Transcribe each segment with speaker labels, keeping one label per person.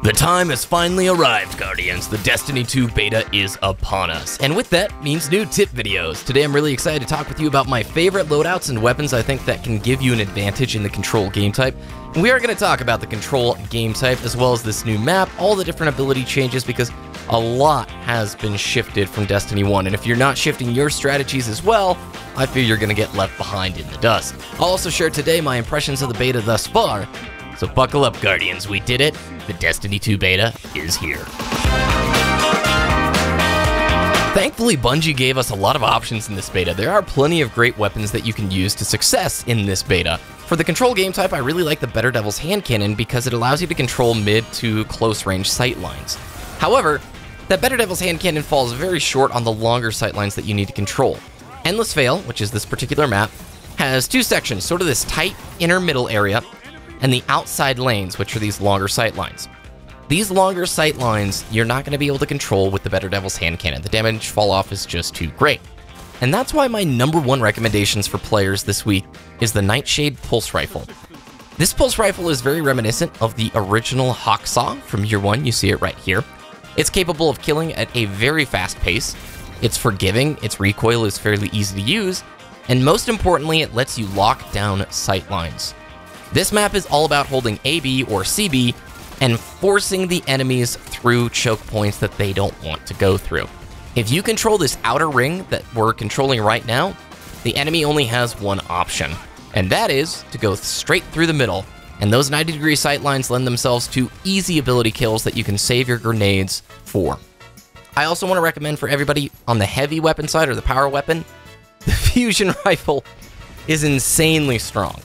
Speaker 1: The time has finally arrived, Guardians. The Destiny 2 beta is upon us. And with that means new tip videos. Today I'm really excited to talk with you about my favorite loadouts and weapons I think that can give you an advantage in the control game type. And we are going to talk about the control game type as well as this new map, all the different ability changes, because a lot has been shifted from Destiny 1. And if you're not shifting your strategies as well, I fear you're going to get left behind in the dust. I'll also share today my impressions of the beta thus far. So buckle up, Guardians, we did it. The Destiny 2 beta is here. Thankfully, Bungie gave us a lot of options in this beta. There are plenty of great weapons that you can use to success in this beta. For the control game type, I really like the Better Devil's Hand Cannon because it allows you to control mid to close range sight lines. However, that Better Devil's Hand Cannon falls very short on the longer sight lines that you need to control. Endless Vale, which is this particular map, has two sections, sort of this tight inner middle area, and the outside lanes, which are these longer sight lines. These longer sight lines, you're not going to be able to control with the Better Devil's Hand Cannon. The damage fall off is just too great. And that's why my #1 recommendations for players this week is the Nightshade Pulse Rifle. This Pulse Rifle is very reminiscent of the original Hawksaw from Year 1, you see it right here. It's capable of killing at a very fast pace, it's forgiving, its recoil is fairly easy to use, and most importantly, it lets you lock down sight lines. This map is all about holding AB or CB and forcing the enemies through choke points that they don't want to go through. If you control this outer ring that we're controlling right now, the enemy only has one option, and that is to go straight through the middle, and those 90-degree sight lines lend themselves to easy ability kills that you can save your grenades for. I also want to recommend for everybody on the heavy weapon side or the power weapon, the Fusion Rifle is insanely strong.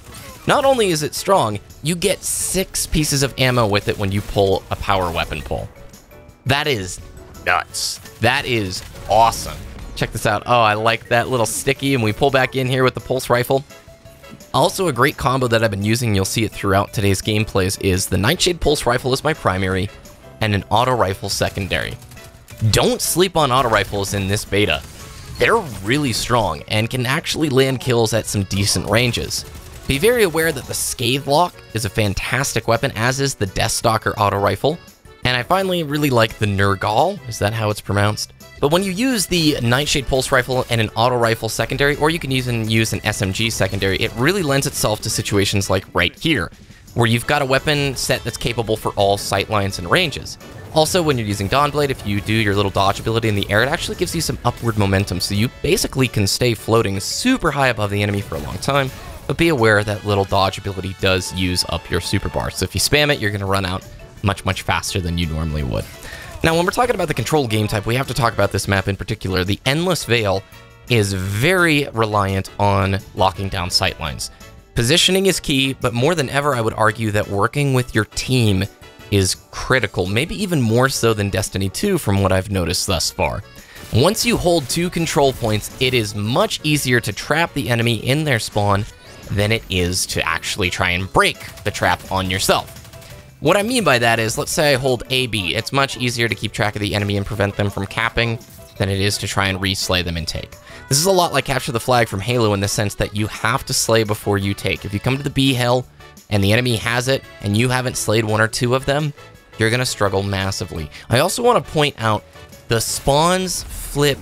Speaker 1: Not only is it strong, you get 6 pieces of ammo with it when you pull a power weapon pull. That is nuts. That is awesome. Check this out. Oh, I like that little sticky, and we pull back in here with the pulse rifle. Also, a great combo that I've been using, you'll see it throughout today's gameplays, is the Nightshade Pulse Rifle is my primary, and an auto rifle secondary. Don't sleep on auto rifles in this beta. They're really strong, and can actually land kills at some decent ranges. Be very aware that the Scathe Lock is a fantastic weapon, as is the Deathstalker auto rifle. And I finally really like the Nergal, is that how it's pronounced? But when you use the Nightshade Pulse Rifle and an auto rifle secondary, or you can even use an SMG secondary, it really lends itself to situations like right here, where you've got a weapon set that's capable for all sight lines and ranges. Also, when you're using Dawnblade, if you do your little dodge ability in the air, it actually gives you some upward momentum, so you basically can stay floating super high above the enemy for a long time. But be aware that little dodge ability does use up your super bar. So if you spam it, you're going to run out much faster than you normally would. Now, when we're talking about the control game type, we have to talk about this map in particular. The Endless Vale is very reliant on locking down sight lines. Positioning is key, but more than ever, I would argue that working with your team is critical, maybe even more so than Destiny 2 from what I've noticed thus far. Once you hold 2 control points, it is much easier to trap the enemy in their spawn than it is to actually try and break the trap on yourself. What I mean by that is, let's say I hold AB, it's much easier to keep track of the enemy and prevent them from capping than it is to try and re-slay them and take. This is a lot like Capture the Flag from Halo in the sense that you have to slay before you take. If you come to the B Hill and the enemy has it and you haven't slayed 1 or 2 of them, you're going to struggle massively. I also want to point out the spawns flip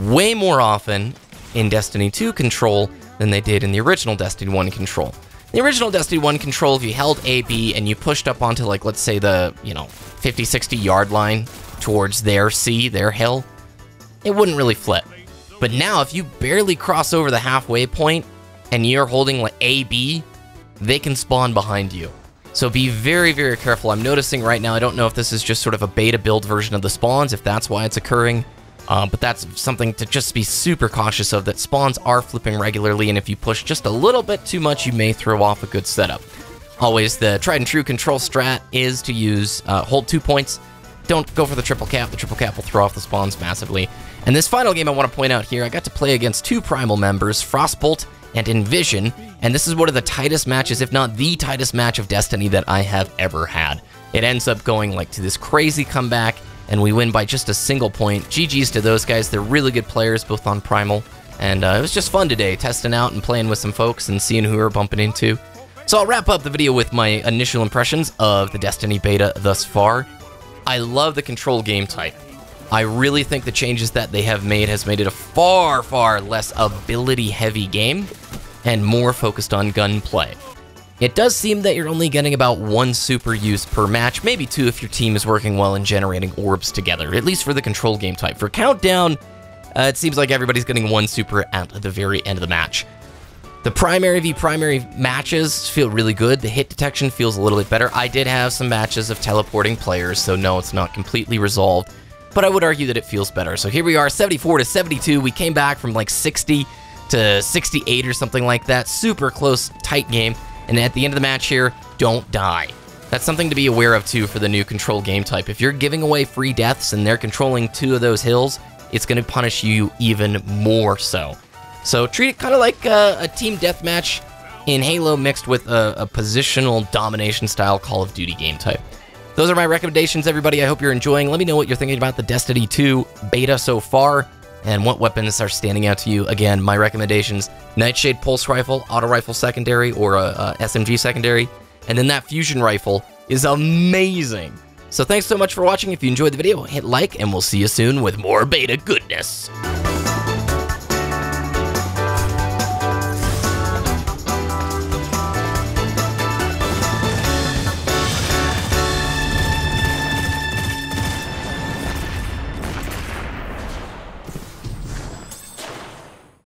Speaker 1: way more often in Destiny 2 control than they did in the original Destiny 1 control. The original Destiny 1 control, if you held AB and you pushed up onto, like, let's say the, 50, 60 yard line towards their C, their hill, it wouldn't really flip. But now, if you barely cross over the halfway point and you're holding like AB, they can spawn behind you. So be very careful. I'm noticing right now, I don't know if this is just sort of a beta build version of the spawns, if that's why it's occurring. But that's something to just be super cautious of, that spawns are flipping regularly, and if you push just a little bit too much, you may throw off a good setup. Always, the tried and true control strat is to use hold 2 points. Don't go for the triple cap. The triple cap will throw off the spawns massively. And this final game I want to point out here, I got to play against 2 Primal members, Frostbolt and Envision, and this is one of the tightest matches, if not the tightest match of Destiny that I have ever had. It ends up going like to this crazy comeback, and we win by just a single point. GG's to those guys. They're really good players, both on Primal. And it was just fun today, testing out and playing with some folks and seeing who we were bumping into. So I'll wrap up the video with my initial impressions of the Destiny beta thus far. I love the control game type. I really think the changes that they have made has made it a far, far less ability-heavy game and more focused on gunplay. It does seem that you're only getting about 1 super use per match, maybe 2 if your team is working well and generating orbs together, at least for the control game type. For Countdown, it seems like everybody's getting 1 super at the very end of the match. The primary v primary matches feel really good. The hit detection feels a little bit better. I did have some matches of teleporting players, so no, it's not completely resolved, but I would argue that it feels better. So here we are, 74 to 72. We came back from like 60 to 68 or something like that. Super close, tight game. And at the end of the match here, don't die. That's something to be aware of too for the new control game type. If you're giving away free deaths and they're controlling 2 of those hills, it's going to punish you even more so. So treat it kind of like a team deathmatch in Halo mixed with a positional domination style Call of Duty game type. Those are my recommendations, everybody. I hope you're enjoying. Let me know what you're thinking about the Destiny 2 beta so far and what weapons are standing out to you. Again, my recommendations: Nightshade Pulse Rifle, Auto Rifle Secondary, or a SMG Secondary. And then that Fusion Rifle is amazing. So thanks so much for watching. If you enjoyed the video, hit like, and we'll see you soon with more beta goodness.